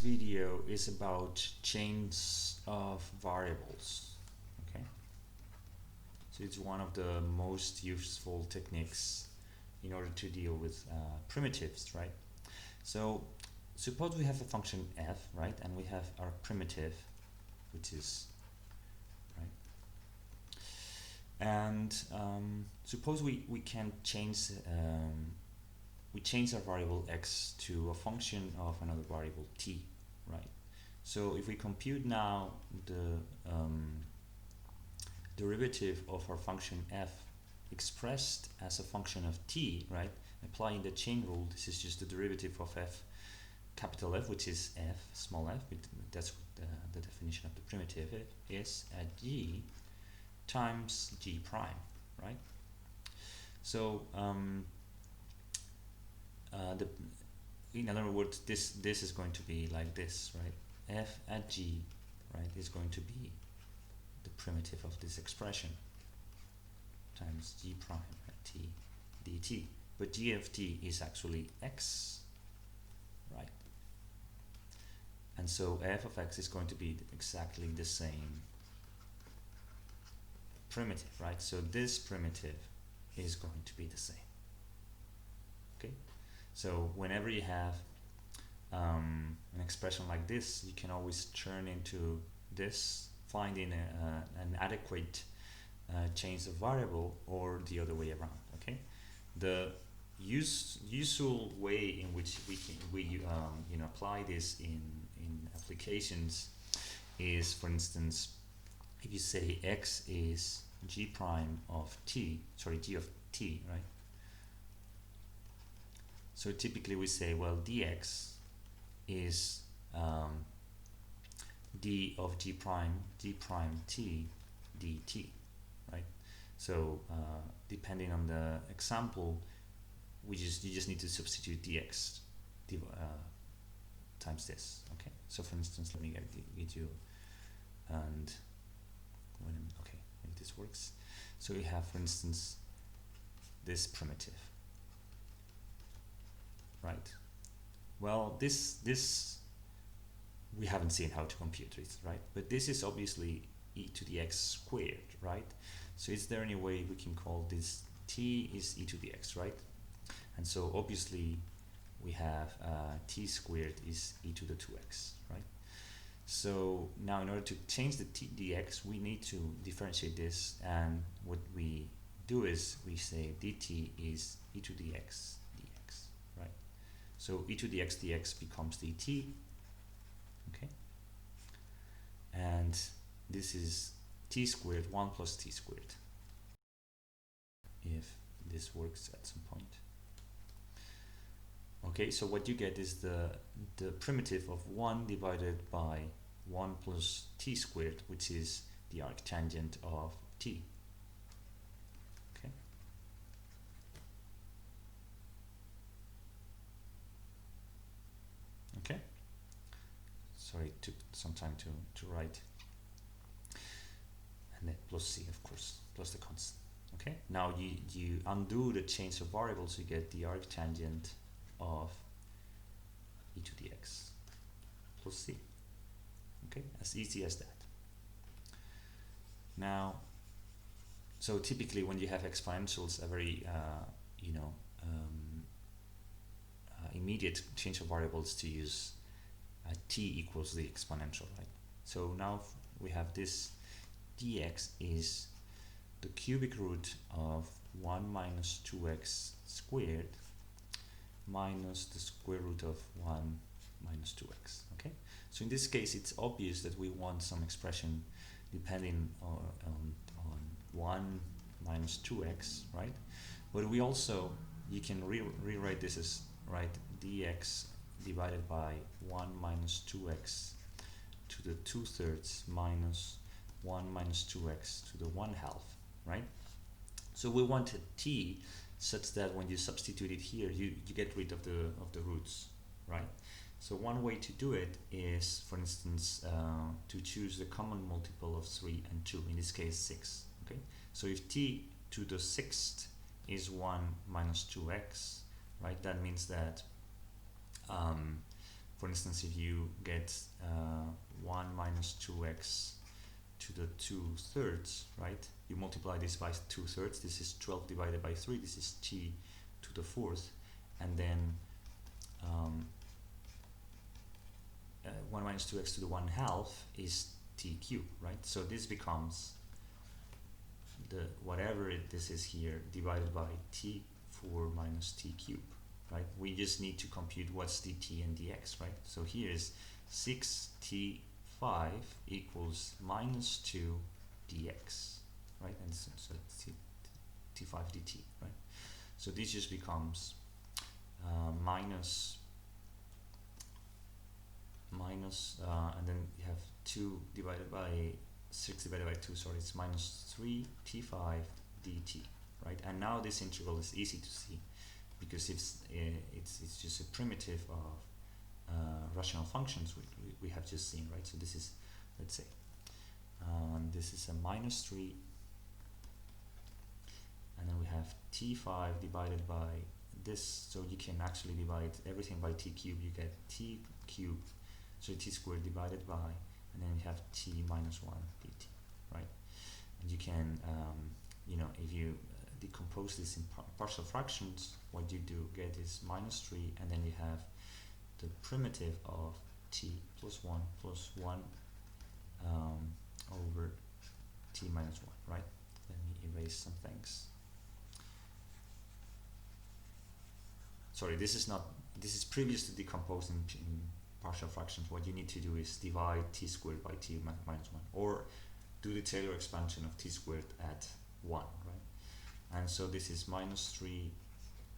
video is about chains of variables. Okay, so it's one of the most useful techniques in order to deal with primitives, right? So suppose we have a function f, right, and we have our primitive, which is right, and suppose we can change we change our variable x to a function of another variable t, right? So if we compute now the derivative of our function f expressed as a function of t, right, applying the chain rule, this is just the derivative of f capital F, which is f small f, that's what the definition of the primitive is, at g times g prime, right? So in other words, this is going to be like this, right? F at g, right, is going to be the primitive of this expression times g prime at t dt. But g of t is actually x, right? And so f of x is going to be exactly the same primitive, right? So this primitive is going to be the same. Okay, so whenever you have an expression like this, you can always turn into this, finding an adequate change of variable, or the other way around. Okay, the usual way in which we apply this in applications is, for instance, if you say x is g prime of t, sorry, g of t, right? So typically we say, well, dx is d of g prime t dt, right? So depending on the example, you just need to substitute dx times this. Okay, so for instance, let me get you, and okay, maybe this works. So we have, for instance, this primitive, right? Well, this we haven't seen how to compute it, right? But this is obviously e to the x squared, right? So is there any way we can call this t is e to the x, right? And so obviously we have t squared is e to the 2x, right? So now in order to change the t dx, we need to differentiate this, and what we do is we say dt is e to the x dx, right? So e to the x dx becomes dt, okay? And this is t squared 1 plus t squared, if this works at some point. Okay, so what you get is the primitive of 1 divided by 1 plus t squared, which is the arctangent of t. Okay. Okay. Sorry, it took some time to write. And then plus c, of course, plus the constant. Okay. Now you undo the change of variables, you get the arctangent of e to the x plus c. Okay, as easy as that. Now, so typically when you have exponentials, a very immediate change of variables to use t equals the exponential, right? So now we have this dx is the cubic root of 1 minus 2x squared minus the square root of 1 minus 2x. Okay, so in this case it's obvious that we want some expression depending on 1 minus 2x, right? But we also, you can rewrite this as, right, dx divided by 1 minus 2x to the 2/3 minus 1 minus 2x to the 1/2, right? So we want a t such that when you substitute it here, you get rid of the roots, right? So one way to do it is, for instance, to choose the common multiple of 3 and 2, in this case 6. Okay, so if t to the 6th is 1 minus 2x, right, that means that For instance, if you get 1 minus 2x to the 2/3, right? You multiply this by 2/3. This is 12 divided by 3. This is t to the 4th, and then 1 minus 2x to the 1/2 is t cubed, right? So this becomes the whatever this is here divided by t4 minus t cubed, right? We just need to compute what's dt and dx, right? So here is 6t5 equals minus 2 dx, right? And so t5 dt, right? So this just becomes and then you have 2 divided by 6 divided by 2, sorry, it's minus 3 t5 dt, right? And now this integral is easy to see because it's just a primitive of rational functions we have just seen, right? So this is, let's say, this is a minus 3, and then we have t5 divided by this, so you can actually divide everything by t cubed, you get t cubed, so t squared divided by, and then you have t minus 1 dt, right? And you can, you know, if you decompose this in partial fractions, what you do get is minus 3, and then you have the primitive of t plus 1 over t minus 1, right? Let me erase some things. Sorry, this is previous to decomposing in partial fractions. What you need to do is divide t squared by t minus 1, or do the Taylor expansion of t squared at 1, right? And so this is minus 3,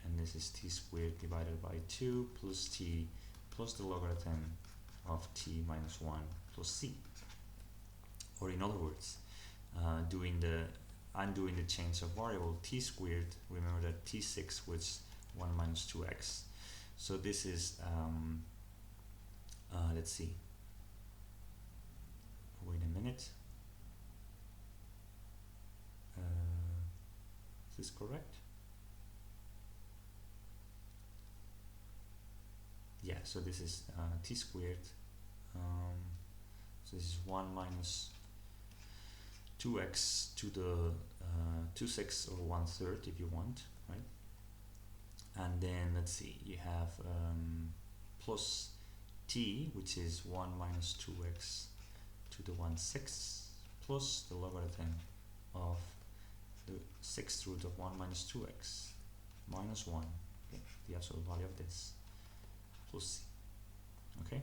and this is t squared divided by 2 plus t plus the logarithm of t minus 1 plus c. Or in other words, undoing the change of variable t squared, remember that t6 was 1 minus 2x. So this is, let's see, wait a minute, is this correct? Yeah, so this is t squared, so this is 1 minus 2x to the 2/6 or 1/3 if you want, right? And then let's see, you have plus t, which is 1 minus 2x to the 1/6 plus the logarithm of the 6th root of 1 minus 2x minus 1, okay, the absolute value of this, plus c, okay?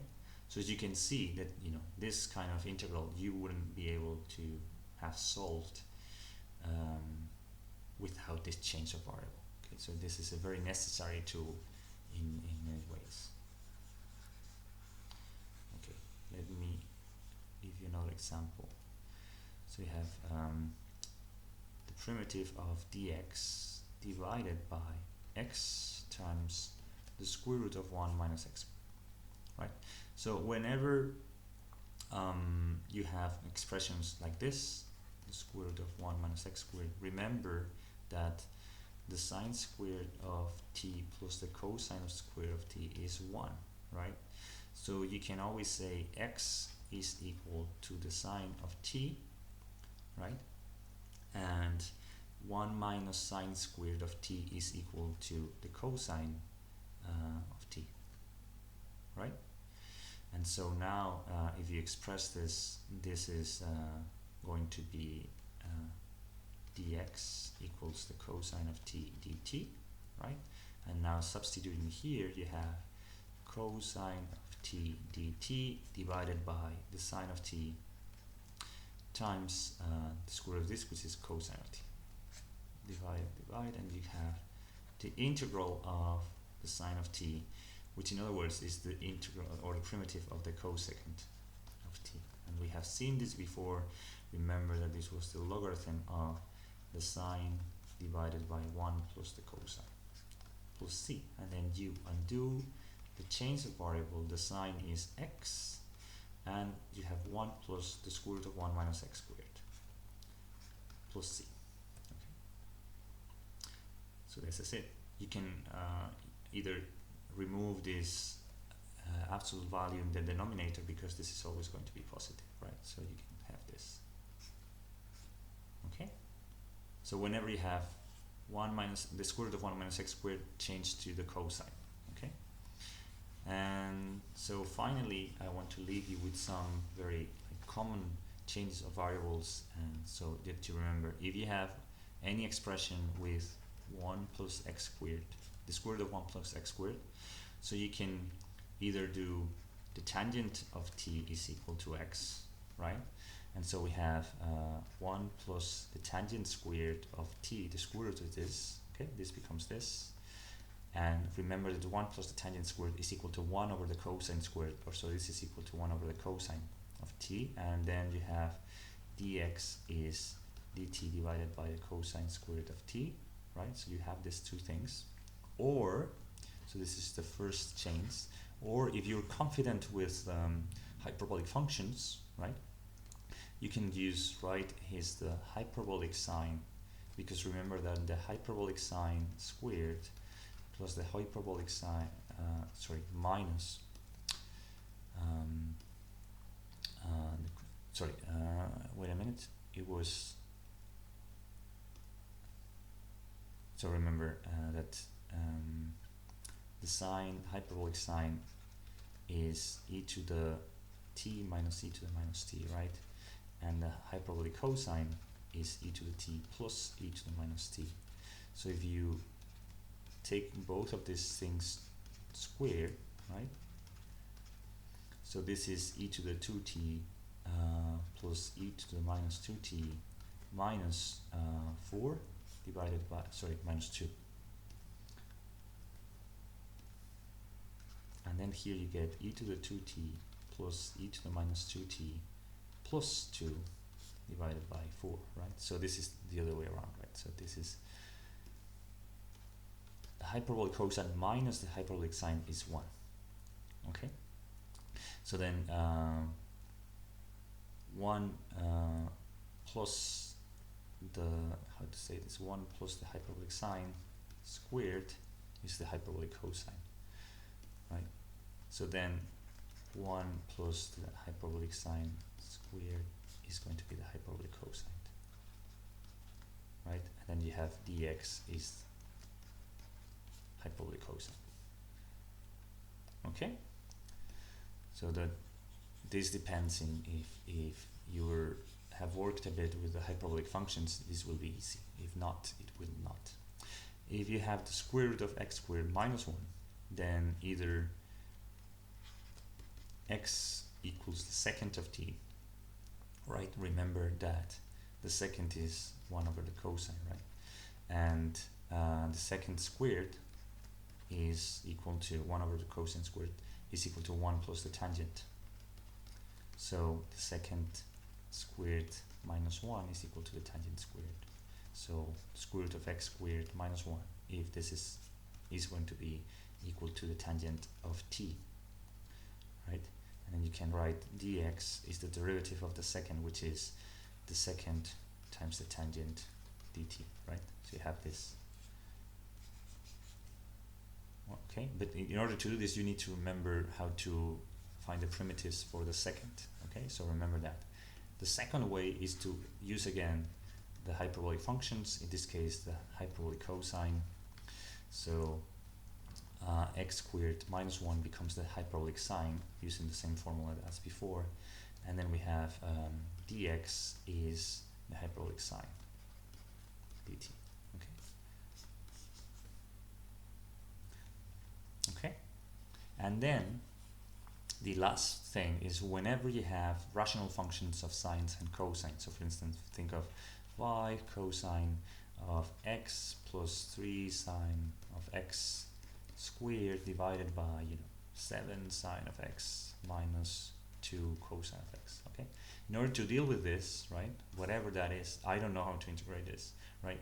So as you can see that, you know, this kind of integral you wouldn't be able to have solved without this change of variable. Okay, so this is a very necessary tool in many ways. Okay, let me give you another example. So you have the primitive of dx divided by x times the square root of 1 minus x, right? So whenever you have expressions like this, the square root of 1 minus x squared, remember that the sine squared of t plus the cosine of square of t is 1, right? So you can always say x is equal to the sine of t, right? And 1 minus sine squared of t is equal to the cosine of t, right? And so now if you express this, this is going to be dx equals the cosine of t dt, right? And now substituting here, you have cosine of t dt divided by the sine of t times the square of this, which is cosine of t. Divide, and you have the integral of the sine of t, which in other words is the integral or the primitive of the cosecant of t. And we have seen this before. Remember that this was the logarithm of the sine divided by 1 plus the cosine plus c. And then you undo the change of variable. The sine is x, and you have 1 plus the square root of 1 minus x squared plus c. Okay. So this is it. You can either remove this absolute value in the denominator because this is always going to be positive, right? So you can have this. Okay? So whenever you have 1 minus the square root of 1 minus x squared, change to the cosine. Okay? And so finally, I want to leave you with some very common changes of variables, and so that you remember, if you have any expression with 1 plus x squared, the square root of 1 plus x squared, so you can either do the tangent of t is equal to x, right? And so we have 1 plus the tangent squared of t, the square root of this, okay, this becomes this. And remember that 1 plus the tangent squared is equal to 1 over the cosine squared, or so this is equal to 1 over the cosine of t, and then you have dx is dt divided by the cosine squared of t, right? So you have these two things. Or, so this is the first change, or if you're confident with hyperbolic functions, right, you can use, right, here's the hyperbolic sign, because remember that the hyperbolic sign squared plus the hyperbolic sign, minus, wait a minute, it was, so remember that the sign, hyperbolic sign is e to the t minus e to the minus t, right? And the hyperbolic cosine is e to the t plus e to the minus t. So if you take both of these things squared, right? So this is e to the 2t plus e to the minus 2t minus 4 divided by, minus 2. And then here you get e to the 2t plus e to the minus 2t plus 2 divided by 4, right? So this is the other way around, right? So this is the hyperbolic cosine minus the hyperbolic sine is 1, okay? So then 1 plus the, how to say this, 1 plus the hyperbolic sine squared is the hyperbolic cosine, right? So then 1 plus the hyperbolic sine squared is going to be the hyperbolic cosine, right? And then you have dx is hyperbolic cosine. Okay? So that this depends in if you have worked a bit with the hyperbolic functions, this will be easy. If not, it will not. If you have the square root of x squared minus 1, then either x equals the second of t, right? Remember that the second is 1 over the cosine, right? And the second squared is equal to 1 over the cosine squared is equal to 1 plus the tangent. So the second squared minus 1 is equal to the tangent squared. So square root of x squared minus 1, if this is going to be equal to the tangent of t, right? And then you can write dx is the derivative of the second, which is the second times the tangent dt, right? So you have this. Okay, but in order to do this, you need to remember how to find the primitives for the second. Okay, so remember that. The second way is to use again the hyperbolic functions, in this case the hyperbolic cosine. So x squared minus 1 becomes the hyperbolic sine using the same formula as before, and then we have dx is the hyperbolic sine dt. Okay, and then the last thing is whenever you have rational functions of sines and cosines. So for instance, think of 5 cosine of x plus 3 sine of x squared divided by 7 sine of x minus 2 cosine of x. Okay, in order to deal with this, right, whatever that is, I don't know how to integrate this, right?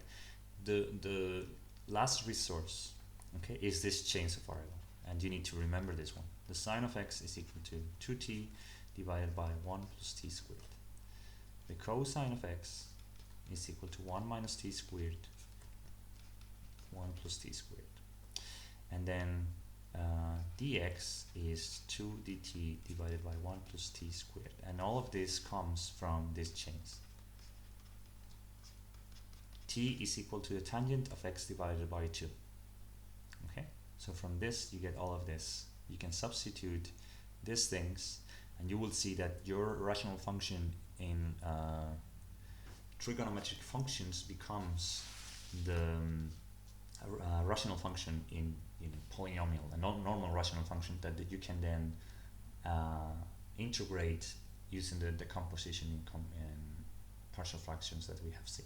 The last resource, okay, is this change of variable, and you need to remember this one. The sine of x is equal to 2t divided by 1 plus t squared. The cosine of x is equal to 1 minus t squared, 1 plus t squared. And then dx is 2 dt divided by 1 plus t squared, and all of this comes from these chains. T is equal to the tangent of x divided by 2. Okay, so from this you get all of this. You can substitute these things and you will see that your rational function in trigonometric functions becomes the rational function in polynomial, a normal rational function that you can then integrate using the decomposition in partial fractions that we have seen.